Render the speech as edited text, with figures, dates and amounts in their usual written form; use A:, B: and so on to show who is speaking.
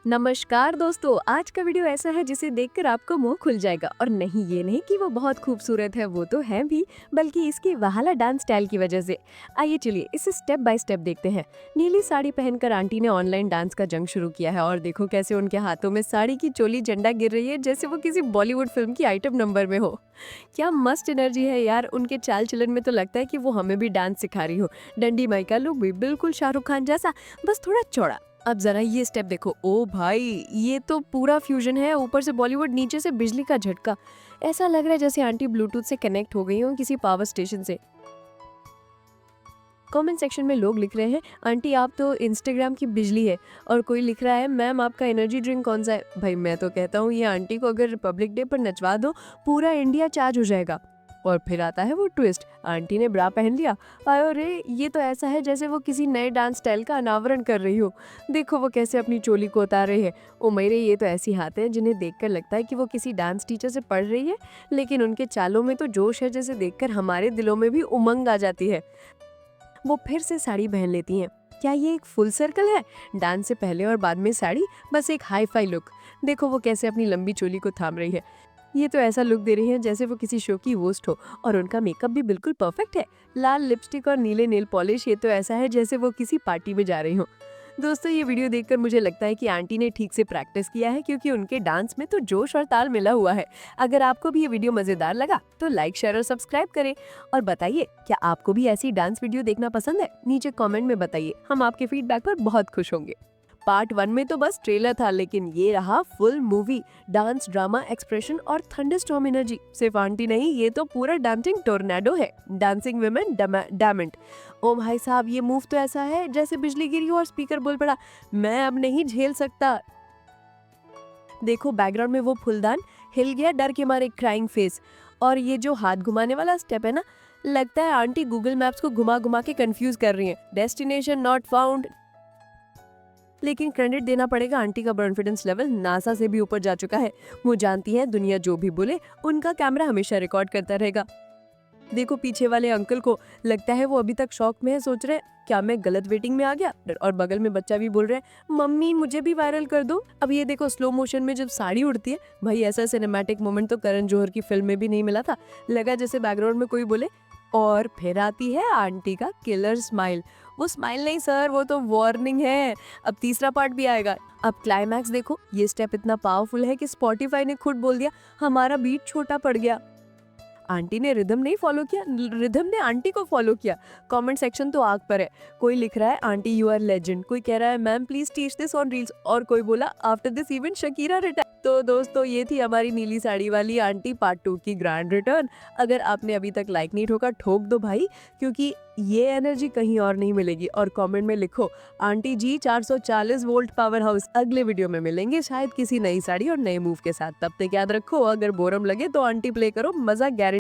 A: नमस्कार दोस्तों, आज का वीडियो ऐसा है जिसे देखकर आपको मुंह खुल जाएगा। और नहीं, ये नहीं कि वो बहुत खूबसूरत है, वो तो है भी, बल्कि इसकी वाला डांस स्टाइल की वजह से। आइए चलिए इसे स्टेप बाय स्टेप देखते हैं। नीली साड़ी पहनकर आंटी ने ऑनलाइन डांस का जंग शुरू किया है और देखो कैसे उनके हाथों में साड़ी की चोली झंडा गिर रही है, जैसे वो किसी बॉलीवुड फिल्म की आइटम नंबर में हो। क्या मस्त एनर्जी है यार उनके चाल चलन में, तो लगता है कि वो हमें भी डांस सिखा रही हो। डंडी माई का लुक भी बिल्कुल शाहरुख खान जैसा, बस थोड़ा चौड़ा। अब जरा ये स्टेप देखो, ओ भाई, ये तो पूरा फ्यूजन है, ऊपर से बॉलीवुड, नीचे से बिजली का झटका। ऐसा लग रहा है जैसे आंटी ब्लूटूथ से कनेक्ट हो गई हो किसी पावर स्टेशन से। कमेंट सेक्शन में लोग लिख रहे हैं, आंटी आप तो इंस्टाग्राम की बिजली है। और कोई लिख रहा है, मैम आपका एनर्जी ड्रिंक कौन सा है। भाई मैं तो कहता हूँ ये आंटी को अगर रिपब्लिक डे पर नचवा दो, पूरा इंडिया चार्ज हो जाएगा। और फिर आता है वो ट्विस्ट, आंटी ने ब्रा पहन लिया। आयो रे, ये तो ऐसा है जैसे वो किसी नए डांस स्टाइल का अनावरण कर रही हो। देखो वो कैसे अपनी चोली को उतार रही है। ओ मेरे, ये तो ऐसी हाथ है जिन्हें देखकर लगता है कि वो किसी डांस टीचर से पढ़ रही है। लेकिन उनके चालों में तो जोश है, जैसे देखकर हमारे दिलों में भी उमंग आ जाती है। वो फिर से साड़ी पहन लेती हैं। क्या ये एक फुल सर्कल है? डांस से पहले और बाद में साड़ी, बस एक हाई फाई लुक। देखो वो कैसे अपनी लंबी चोली को थाम रही है। ये तो ऐसा लुक दे रही है जैसे वो किसी शो की होस्ट हो। और उनका मेकअप भी बिल्कुल परफेक्ट है। लाल लिपस्टिक और नीले नेल पॉलिश, ये तो ऐसा है जैसे वो किसी पार्टी में जा रही हो। दोस्तों ये वीडियो देखकर मुझे लगता है कि आंटी ने ठीक से प्रैक्टिस किया है, क्योंकि उनके डांस में तो जोश और ताल मिला हुआ है। अगर आपको भी ये वीडियो मजेदार लगा तो लाइक, शेयर और सब्सक्राइब करें। और बताइए, क्या आपको भी ऐसी डांस वीडियो देखना पसंद है? नीचे कमेंट में बताइए, हम आपके फीडबैक पर बहुत खुश होंगे। पार्ट 1 में तो बस ट्रेलर था, लेकिन ये रहा full movie. Dance, drama, expression और थंडरस्टॉर्म एनर्जी। सिर्फ आंटी नहीं, ये तो पूरा डांसिंग टोर्नेडो है। Dancing women diamond. ओ भाई साहब, ये मूव तो ऐसा है जैसे बिजली गिरी हो और स्पीकर बोल पड़ा, मैं अब नहीं झेल सकता। देखो बैकग्राउंड में वो फूलदान हिल गया डर के मारे, क्राइंग फेस। और ये जो हाथ घुमाने वाला स्टेप है ना, लगता है आंटी गूगल मैप्स को घुमा घुमा के कंफ्यूज कर रही हैं। Destination not found. लेकिन क्रेडिट देना पड़ेगा, आंटी का कॉन्फिडेंस लेवल नासा से भी ऊपर जा चुका है। वो जानती है दुनिया जो भी बोले, उनका कैमरा हमेशा रिकॉर्ड करता रहेगा। देखो पीछे वाले अंकल को, लगता है वो अभी तक शॉक में है, सोच रहे हैं क्या मैं गलत वेटिंग में आ गया। और बगल में बच्चा भी बोल रहा है, मम्मी मुझे भी वायरल कर दो। अब ये देखो स्लो मोशन में जब साड़ी उड़ती है, भाई ऐसा सिनेमैटिक मोमेंट तो करण जौहर की फिल्म में भी नहीं मिला था। लगा जैसे बैकग्राउंड में कोई बोले। और फिर आती है आंटी का किलर स्माइल। वो स्माइल नहीं सर, वो तो वार्निंग है। अब तीसरा पार्ट भी आएगा। अब क्लाइमैक्स देखो, ये स्टेप इतना पावरफुल है कि स्पॉटिफाई ने खुद बोल दिया हमारा बीट छोटा पड़ गया। आंटी ने रिदम नहीं फॉलो किया, रिदम ने आंटी को फॉलो किया। कमेंट सेक्शन तो आग पर है। कोई लिख रहा है, आंटी यू आर लेजेंड। कोई कह रहा है, ma'am please teach this on reels. और कोई बोला, after this event Shakira retire. तो दोस्तों ये थी हमारी नीली साड़ी वाली आंटी पार्ट 2 की ग्रैंड रिटर्न। अगर आपने अभी तक लाइक नहीं ठोका, ठोक दो भाई, क्योंकि ये एनर्जी कहीं और नहीं मिलेगी। और कमेंट में लिखो, आंटी जी 440 वोल्ट पावर हाउस। अगले वीडियो में मिलेंगे शायद किसी नई साड़ी और नए मूव के साथ। तब तक याद रखो, अगर बोरम लगे तो आंटी प्ले करो, मजा गारंटी।